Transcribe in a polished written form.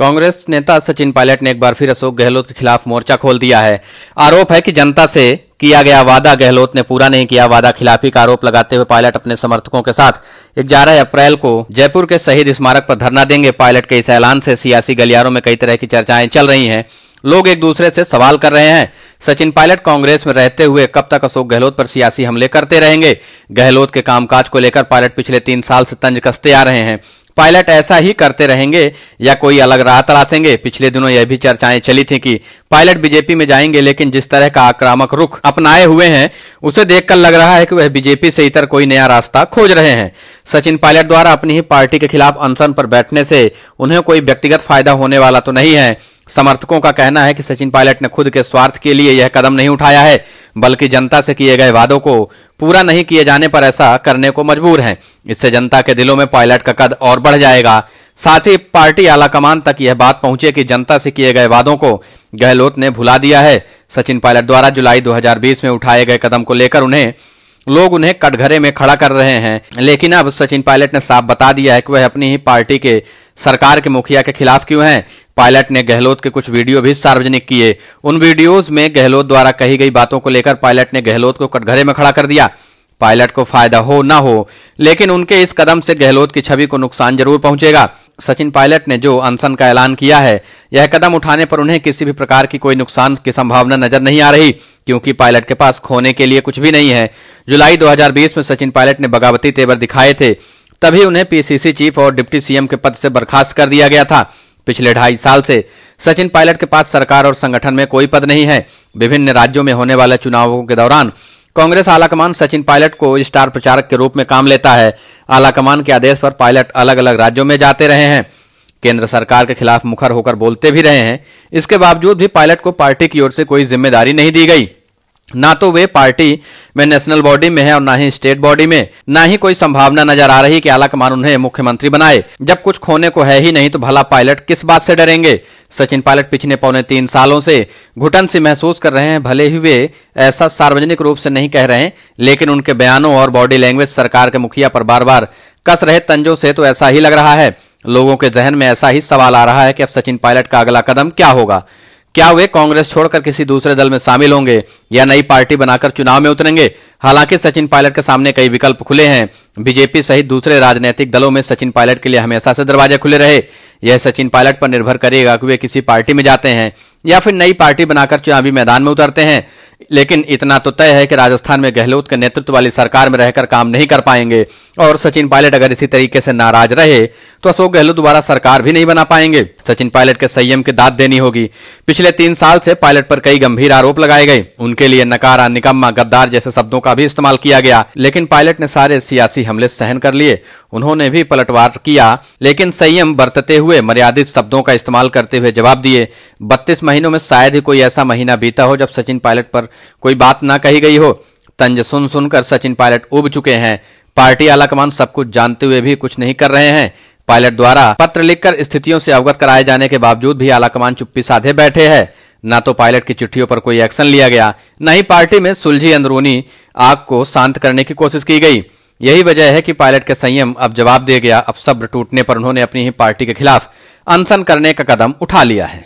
कांग्रेस नेता सचिन पायलट ने एक बार फिर अशोक गहलोत के खिलाफ मोर्चा खोल दिया है। आरोप है कि जनता से किया गया वादा गहलोत ने पूरा नहीं किया। वादा खिलाफी का आरोप लगाते हुए पायलट अपने समर्थकों के साथ 11 अप्रैल को जयपुर के शहीद स्मारक पर धरना देंगे। पायलट के इस ऐलान से सियासी गलियारों में कई तरह की चर्चाएं चल रही हैं। लोग एक दूसरे से सवाल कर रहे हैं, सचिन पायलट कांग्रेस में रहते हुए कब तक अशोक गहलोत पर सियासी हमले करते रहेंगे। गहलोत के कामकाज को लेकर पायलट पिछले 3 साल से तंज कसते आ रहे हैं। पायलट ऐसा ही करते रहेंगे या कोई अलग राह तलाशेंगे। पिछले दिनों यह भी चर्चाएं चली थी कि पायलट बीजेपी में जाएंगे, लेकिन जिस तरह का आक्रामक रुख अपनाए हुए हैं उसे देखकर लग रहा है कि वह बीजेपी से इतर कोई नया रास्ता खोज रहे हैं। सचिन पायलट द्वारा अपनी ही पार्टी के खिलाफ अनशन पर बैठने से उन्हें कोई व्यक्तिगत फायदा होने वाला तो नहीं है। समर्थकों का कहना है कि सचिन पायलट ने खुद के स्वार्थ के लिए यह कदम नहीं उठाया है, बल्कि जनता से किए गए वादों को पूरा नहीं किए जाने पर ऐसा करने को मजबूर हैं। इससे जनता के दिलों में पायलट का कद और बढ़ जाएगा। साथ ही पार्टी आलाकमान तक यह बात पहुंचे कि जनता से किए गए वादों को गहलोत ने भुला दिया है। सचिन पायलट द्वारा जुलाई 2020 में उठाए गए कदम को लेकर लोग उन्हें कटघरे में खड़ा कर रहे हैं, लेकिन अब सचिन पायलट ने साफ बता दिया है कि वह अपनी ही पार्टी के सरकार के मुखिया के खिलाफ क्यों हैं। पायलट ने गहलोत के कुछ वीडियो भी सार्वजनिक किए। उन वीडियोज में गहलोत द्वारा कही गई बातों को लेकर पायलट ने गहलोत को कटघरे में खड़ा कर दिया। पायलट को फायदा हो ना हो, लेकिन उनके इस कदम से गहलोत की छवि को नुकसान जरूर पहुंचेगा। सचिन पायलट ने जो अनशन का ऐलान किया है, यह कदम उठाने पर उन्हें किसी भी प्रकार की कोई नुकसान की संभावना नजर नहीं आ रही, क्योंकि पायलट के पास खोने के लिए कुछ भी नहीं है। जुलाई 2020 में सचिन पायलट ने बगावती तेवर दिखाए थे, तभी उन्हें पीसीसी चीफ और डिप्टी सीएम के पद से बर्खास्त कर दिया गया था। पिछले 2.5 साल से सचिन पायलट के पास सरकार और संगठन में कोई पद नहीं है। विभिन्न राज्यों में होने वाले चुनावों के दौरान कांग्रेस आलाकमान सचिन पायलट को स्टार प्रचारक के रूप में काम लेता है। आलाकमान के आदेश पर पायलट अलग अलग राज्यों में जाते रहे हैं, केंद्र सरकार के खिलाफ मुखर होकर बोलते भी रहे हैं। इसके बावजूद भी पायलट को पार्टी की ओर से कोई जिम्मेदारी नहीं दी गई। ना तो वे पार्टी में नेशनल बॉडी में है और ना ही स्टेट बॉडी में। ना ही कोई संभावना नजर आ रही कि आलाकमान उन्हें मुख्यमंत्री बनाए। जब कुछ खोने को है ही नहीं तो भला पायलट किस बात से डरेंगे। सचिन पायलट पिछले 3.25 सालों से घुटन सी महसूस कर रहे हैं। भले ही वे ऐसा सार्वजनिक रूप से नहीं कह रहे हैं, लेकिन उनके बयानों और बॉडी लैंग्वेज सरकार के मुखिया पर बार बार कस रहे तंजों से तो ऐसा ही लग रहा है। लोगों के जहन में ऐसा ही सवाल आ रहा है कि अब सचिन पायलट का अगला कदम क्या होगा। क्या वे कांग्रेस छोड़कर किसी दूसरे दल में शामिल होंगे या नई पार्टी बनाकर चुनाव में उतरेंगे। हालांकि सचिन पायलट के सामने कई विकल्प खुले हैं। बीजेपी सहित दूसरे राजनीतिक दलों में सचिन पायलट के लिए हमेशा से दरवाजे खुले रहे। यह सचिन पायलट पर निर्भर करेगा कि वे किसी पार्टी में जाते हैं या फिर नई पार्टी बनाकर चुनावी मैदान में उतरते हैं। लेकिन इतना तो तय है कि राजस्थान में गहलोत के नेतृत्व वाली सरकार में रहकर काम नहीं कर पाएंगे, और सचिन पायलट अगर इसी तरीके से नाराज रहे तो अशोक गहलोत दोबारा सरकार भी नहीं बना पाएंगे। सचिन पायलट के संयम की दाद देनी होगी। पिछले 3 साल से पायलट पर कई गंभीर आरोप लगाए गए। उनके लिए नकारा, निकम्मा, गद्दार जैसे शब्दों का भी इस्तेमाल किया गया, लेकिन पायलट ने सारे सियासी हमले सहन कर लिए। उन्होंने भी पलटवार किया, लेकिन संयम बरतते हुए मर्यादित शब्दों का इस्तेमाल करते हुए जवाब दिए। 32 महीनों में शायद ही कोई ऐसा महीना बीता हो जब सचिन पायलट पर कोई बात ना कही गई हो। तंज सुन सुनकर सचिन पायलट उब चुके हैं। पार्टी आलाकमान सब कुछ जानते हुए भी कुछ नहीं कर रहे हैं। पायलट द्वारा पत्र लिखकर स्थितियों से अवगत कराए जाने के बावजूद भी आलाकमान चुप्पी साधे बैठे हैं। ना तो पायलट की चिट्ठियों पर कोई एक्शन लिया गया, न ही पार्टी में सुलझी अंदरूनी आग को शांत करने की कोशिश की गई। यही वजह है कि पायलट के संयम अब जवाब दे गया। अब सब्र टूटने पर उन्होंने अपनी ही पार्टी के खिलाफ अनशन करने का कदम उठा लिया है।